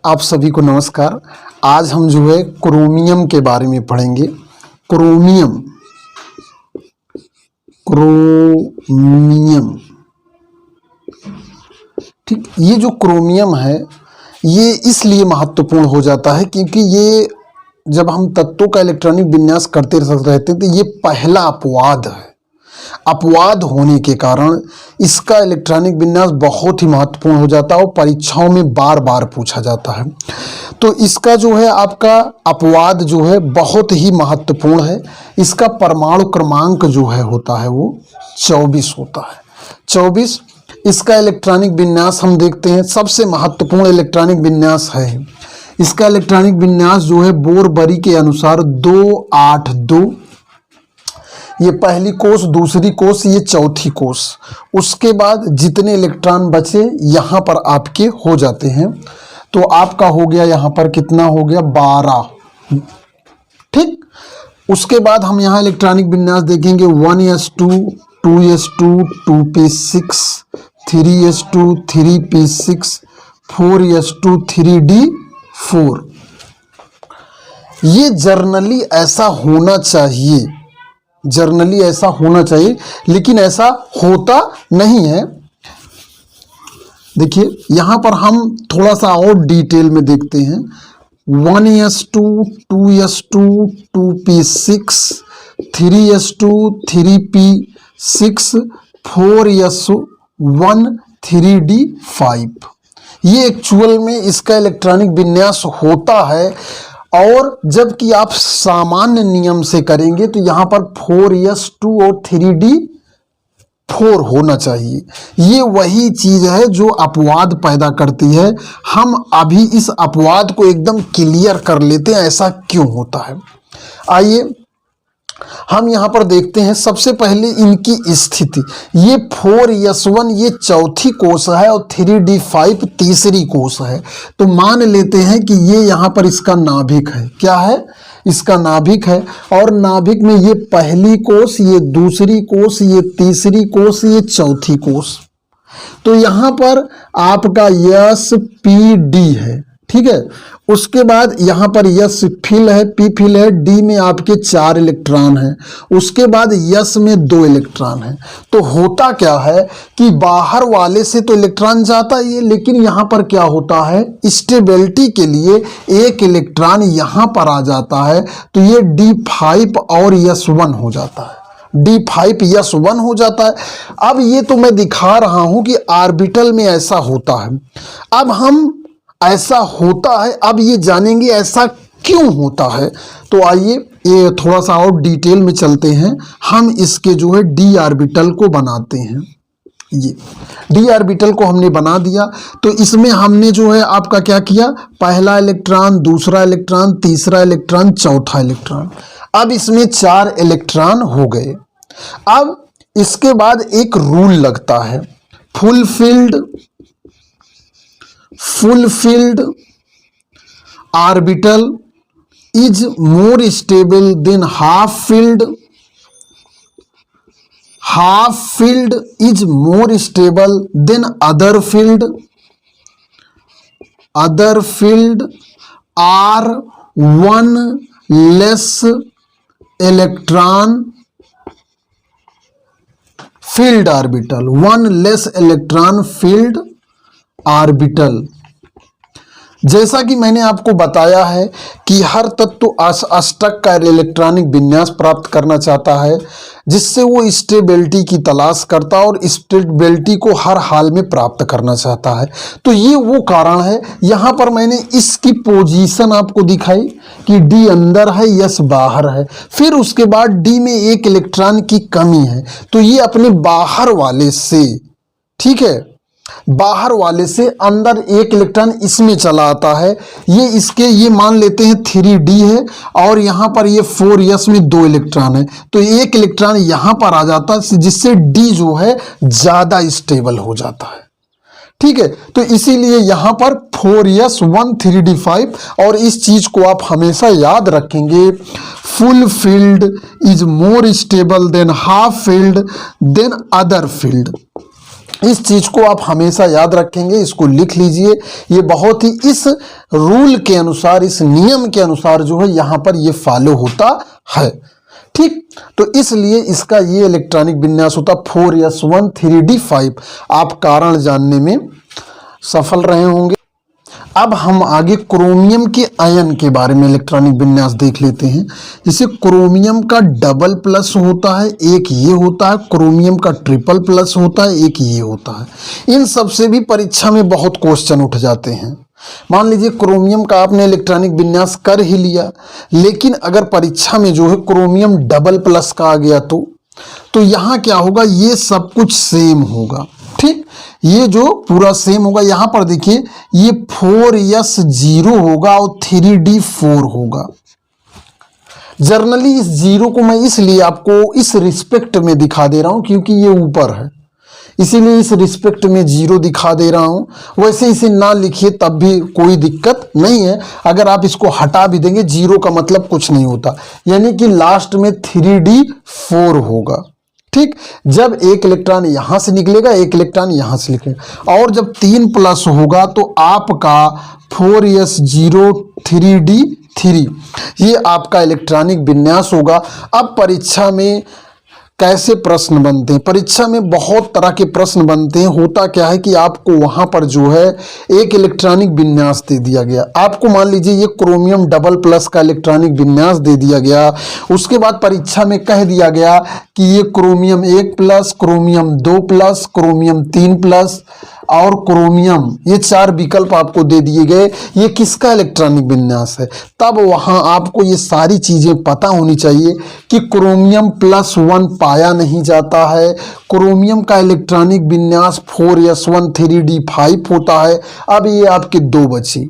आप सभी को नमस्कार। आज हम जो है क्रोमियम के बारे में पढ़ेंगे। क्रोमियम क्रोमियम ठीक, ये जो क्रोमियम है ये इसलिए महत्वपूर्ण हो जाता है क्योंकि ये जब हम तत्वों का इलेक्ट्रॉनिक विन्यास करते रहते हैं तो ये पहला अपवाद है। अपवाद होने के कारण इसका इलेक्ट्रॉनिक विन्यास बहुत ही महत्वपूर्ण हो जाता है और परीक्षाओं में बार बार पूछा जाता है। तो इसका जो है आपका अपवाद जो है बहुत ही महत्वपूर्ण है। इसका परमाणु क्रमांक जो है होता है वो 24 होता है। 24 इसका इलेक्ट्रॉनिक विन्यास हम देखते हैं, सबसे महत्वपूर्ण इलेक्ट्रॉनिक विन्यास है। इसका इलेक्ट्रॉनिक विन्यास जो है बोरबरी के अनुसार 282, ये पहली कोष, दूसरी कोष, ये चौथी कोष। उसके बाद जितने इलेक्ट्रॉन बचे यहाँ पर आपके हो जाते हैं। तो आपका हो गया यहाँ पर कितना हो गया 12। ठीक, उसके बाद हम यहाँ इलेक्ट्रॉनिक विन्यास देखेंगे 1s2 2s2 2p6 3s2 3p6 4s2 3d4। ये जर्नली ऐसा होना चाहिए, जर्नली ऐसा होना चाहिए, लेकिन ऐसा होता नहीं है। देखिए यहां पर हम थोड़ा सा और डिटेल में देखते हैं। 1s2 2s2 2p6 3s2 3p6 4s1 3d5। ये एक्चुअल में इसका इलेक्ट्रॉनिक विन्यास होता है। और जबकि आप सामान्य नियम से करेंगे तो यहाँ पर 4s2 और 3d4 होना चाहिए। ये वही चीज है जो अपवाद पैदा करती है। हम अभी इस अपवाद को एकदम क्लियर कर लेते हैं ऐसा क्यों होता है। आइए हम यहाँ पर देखते हैं। सबसे पहले इनकी स्थिति, ये 4s1 ये चौथी कोष है और 3d5 तीसरी कोष है। तो मान लेते हैं कि ये यहाँ पर इसका नाभिक है। क्या है? इसका नाभिक है। और नाभिक में ये पहली कोष, ये दूसरी कोष, ये तीसरी कोष, ये चौथी कोष। तो यहाँ पर आपका यस पी डी है। ठीक है, उसके बाद यहाँ पर यस फिल है, पी फिल है, डी में आपके 4 इलेक्ट्रॉन हैं, उसके बाद यस में 2 इलेक्ट्रॉन हैं। तो होता क्या है कि बाहर वाले से तो इलेक्ट्रॉन जाता ही है, लेकिन यहाँ पर क्या होता है, स्टेबिलिटी के लिए एक इलेक्ट्रॉन यहाँ पर आ जाता है। तो ये D5 और S1 हो जाता है। D5 S1 हो जाता है। अब ये तो मैं दिखा रहा हूं कि ऑर्बिटल में ऐसा होता है। अब हम ऐसा होता है, अब ये जानेंगे ऐसा क्यों होता है। तो आइए ये थोड़ा सा और डिटेल में चलते हैं। हम इसके जो है डी ऑर्बिटल को बनाते हैं। ये डी ऑर्बिटल को हमने बना दिया। तो इसमें हमने जो है आपका क्या किया, पहला इलेक्ट्रॉन, दूसरा इलेक्ट्रॉन, तीसरा इलेक्ट्रॉन, चौथा इलेक्ट्रॉन। अब इसमें 4 इलेक्ट्रॉन हो गए। अब इसके बाद एक रूल लगता है, fulfilled orbital is more stable than half filled is more stable than other filled are one less electron filled orbital, one less electron filled orbital. जैसा कि मैंने आपको बताया है कि हर तत्व अष्टक का इलेक्ट्रॉनिक विन्यास प्राप्त करना चाहता है, जिससे वो स्टेबिलिटी की तलाश करता है और स्टेबिलिटी को हर हाल में प्राप्त करना चाहता है। तो ये वो कारण है। यहाँ पर मैंने इसकी पोजीशन आपको दिखाई कि डी अंदर है, यस बाहर है। फिर उसके बाद डी में एक इलेक्ट्रॉन की कमी है, तो ये अपने बाहर वाले से, ठीक है, बाहर वाले से अंदर एक इलेक्ट्रॉन इसमें चला आता है। ये इसके ये मान लेते हैं 3d है और यहाँ पर ये 4s में 2 इलेक्ट्रॉन है। तो एक इलेक्ट्रॉन यहाँ पर आ जाता है, जिससे d जो है ज्यादा स्टेबल हो जाता है। ठीक है, तो इसीलिए यहाँ पर 4s1 3d5। और इस चीज को आप हमेशा याद रखेंगे, full filled is more stable than half filled than other filled. इस चीज को आप हमेशा याद रखेंगे, इसको लिख लीजिए। ये बहुत ही इस रूल के अनुसार, इस नियम के अनुसार जो है यहाँ पर ये फॉलो होता है। ठीक, तो इसलिए इसका ये इलेक्ट्रॉनिक विन्यास होता 4s1 3d5। आप कारण जानने में सफल रहे होंगे। अब हम आगे क्रोमियम के आयन के बारे में इलेक्ट्रॉनिक विन्यास देख लेते हैं। जैसे क्रोमियम का डबल प्लस होता है, एक ये होता है, क्रोमियम का ट्रिपल प्लस होता है, एक ये होता है। इन सब से भी परीक्षा में बहुत क्वेश्चन उठ जाते हैं। मान लीजिए क्रोमियम का आपने इलेक्ट्रॉनिक विन्यास कर ही लिया, लेकिन अगर परीक्षा में जो है क्रोमियम डबल प्लस का आ गया तो यहाँ क्या होगा, ये सब कुछ सेम होगा। ठीक, ये जो पूरा सेम होगा, यहां पर देखिए ये 4s0 होगा और 3d4 होगा। जर्नली इस जीरो को मैं इसलिए आपको इस रिस्पेक्ट में दिखा दे रहा हूं क्योंकि ये ऊपर है, इसीलिए इस रिस्पेक्ट में जीरो दिखा दे रहा हूं। वैसे इसे ना लिखिए तब भी कोई दिक्कत नहीं है। अगर आप इसको हटा भी देंगे, जीरो का मतलब कुछ नहीं होता, यानी कि लास्ट में 3d4 होगा। ठीक, जब एक इलेक्ट्रॉन यहां से निकलेगा, एक इलेक्ट्रॉन यहां से निकलेगा, और जब 3 प्लस होगा तो आपका 4s0 3d3 ये आपका इलेक्ट्रॉनिक विन्यास होगा। अब परीक्षा में कैसे प्रश्न बनते हैं? परीक्षा में बहुत तरह के प्रश्न बनते हैं। होता क्या है कि आपको वहां पर जो है एक इलेक्ट्रॉनिक विन्यास दे दिया गया, आपको मान लीजिए ये क्रोमियम डबल प्लस का इलेक्ट्रॉनिक विन्यास दे दिया गया। उसके बाद परीक्षा में कह दिया गया कि ये chromium 1 plus, chromium 2 plus, chromium 3 plus और क्रोमियम, ये 4 विकल्प आपको दे दिए गए, ये किसका इलेक्ट्रॉनिक विन्यास है। तब वहां आपको ये सारी चीजें पता होनी चाहिए कि क्रोमियम +1 पाया नहीं जाता है। क्रोमियम का इलेक्ट्रॉनिक विन्यास 4s1 3d5 होता है। अब ये आपके 2 बचे।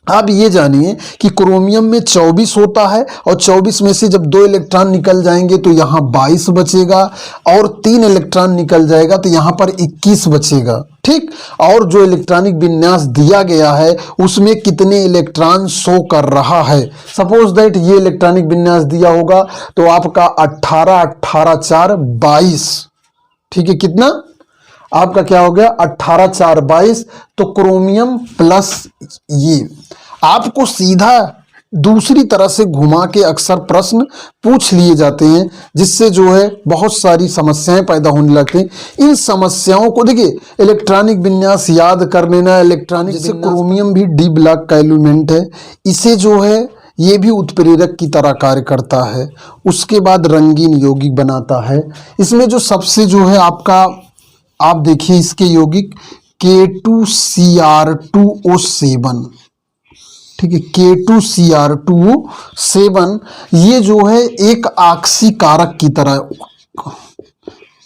अब ये जानिए कि क्रोमियम में 24 होता है और 24 में से जब 2 इलेक्ट्रॉन निकल जाएंगे तो यहाँ 22 बचेगा, और 3 इलेक्ट्रॉन निकल जाएगा तो यहाँ पर 21 बचेगा। ठीक, और जो इलेक्ट्रॉनिक विन्यास दिया गया है उसमें कितने इलेक्ट्रॉन शो कर रहा है। सपोज दैट ये इलेक्ट्रॉनिक विन्यास दिया होगा तो आपका 18 18 4 22। ठीक है, कितना आपका क्या हो गया, 18 4 22। तो क्रोमियम प्लस ये आपको सीधा दूसरी तरह से घुमा के अक्सर प्रश्न पूछ लिए जाते हैं, जिससे जो है बहुत सारी समस्याएं पैदा होने लगती हैं। इन समस्याओं को देखिए, इलेक्ट्रॉनिक विन्यास याद कर लेना। इलेक्ट्रॉनिक, जैसे क्रोमियम भी डी ब्लॉक का एलिमेंट है, इसे जो है ये भी उत्प्रेरक की तरह कार्य करता है। उसके बाद रंगीन यौगिक बनाता है। इसमें जो सबसे जो है आपका, आप देखिए इसके यौगिक K2Cr2O7, ठीक है, K2Cr2O7, ये जो है एक ऑक्सीकारक की तरह,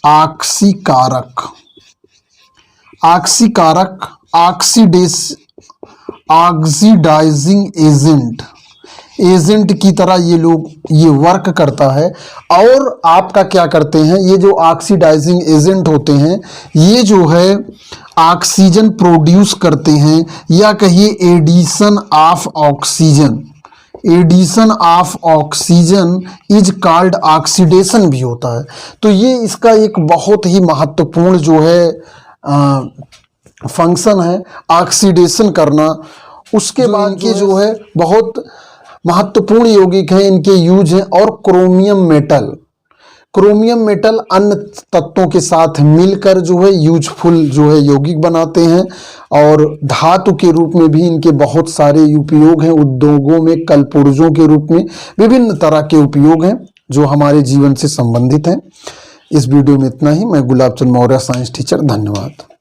ऑक्सीकारक ऑक्सीडाइजिंग एजेंट की तरह ये वर्क करता है। और आपका क्या करते हैं, ये जो ऑक्सीडाइजिंग एजेंट होते हैं ये जो है ऑक्सीजन प्रोड्यूस करते हैं, या कहिए addition of oxygen. Addition of oxygen is called oxidation भी होता है। तो ये इसका एक बहुत ही महत्वपूर्ण जो है फंक्शन है, ऑक्सीडेशन करना। उसके बाद के जो है बहुत महत्वपूर्ण यौगिक हैं, इनके यूज हैं। और क्रोमियम मेटल अन्य तत्वों के साथ मिलकर जो है यूजफुल जो है यौगिक बनाते हैं, और धातु के रूप में भी इनके बहुत सारे उपयोग हैं। उद्योगों में कलपुर्जों के रूप में विभिन्न तरह के उपयोग हैं जो हमारे जीवन से संबंधित हैं। इस वीडियो में इतना ही। मैं गुलाब चंद मौर्य, साइंस टीचर। धन्यवाद।